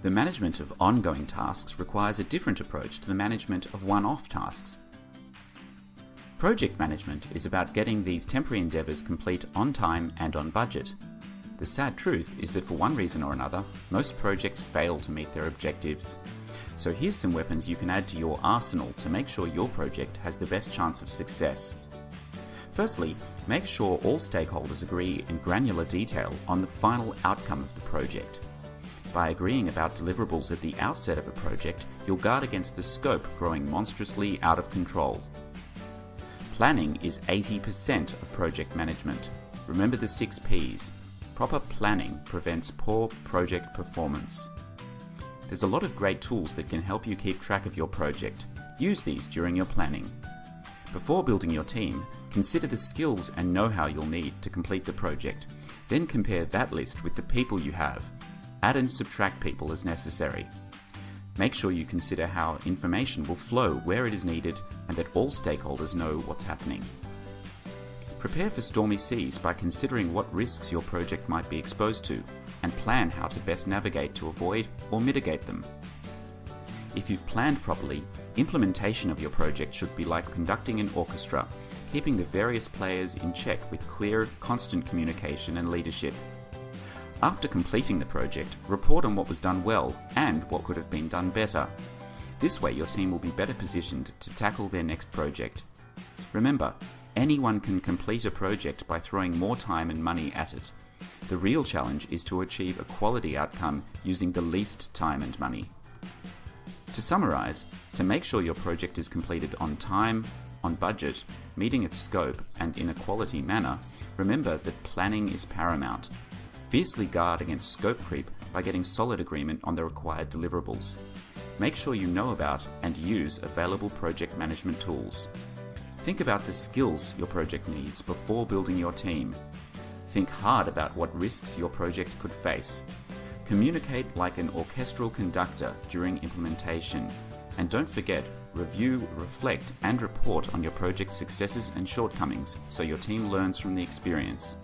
The management of ongoing tasks requires a different approach to the management of one-off tasks. Project management is about getting these temporary endeavours complete on time and on budget. The sad truth is that for one reason or another, most projects fail to meet their objectives. So here's some weapons you can add to your arsenal to make sure your project has the best chance of success. Firstly, make sure all stakeholders agree in granular detail on the final outcome of the project. By agreeing about deliverables at the outset of a project, you'll guard against the scope growing monstrously out of control. Planning is 80% of project management. Remember the 6 Ps. Proper planning prevents poor project performance. There's a lot of great tools that can help you keep track of your project. Use these during your planning. Before building your team, consider the skills and know-how you'll need to complete the project. Then compare that list with the people you have. Add and subtract people as necessary. Make sure you consider how information will flow where it is needed and that all stakeholders know what's happening. Prepare for stormy seas by considering what risks your project might be exposed to and plan how to best navigate to avoid or mitigate them. If you've planned properly, implementation of your project should be like conducting an orchestra, keeping the various players in check with clear, constant communication and leadership. After completing the project, report on what was done well and what could have been done better. This way your team will be better positioned to tackle their next project. Remember, anyone can complete a project by throwing more time and money at it. The real challenge is to achieve a quality outcome using the least time and money. To summarize, to make sure your project is completed on time, on budget, meeting its scope, and in a quality manner, remember that planning is paramount. Fiercely guard against scope creep by getting solid agreement on the required deliverables. Make sure you know about and use available project management tools. Think about the skills your project needs before building your team. Think hard about what risks your project could face. Communicate like an orchestral conductor during implementation. And don't forget, review, reflect, and report on your project's successes and shortcomings so your team learns from the experience.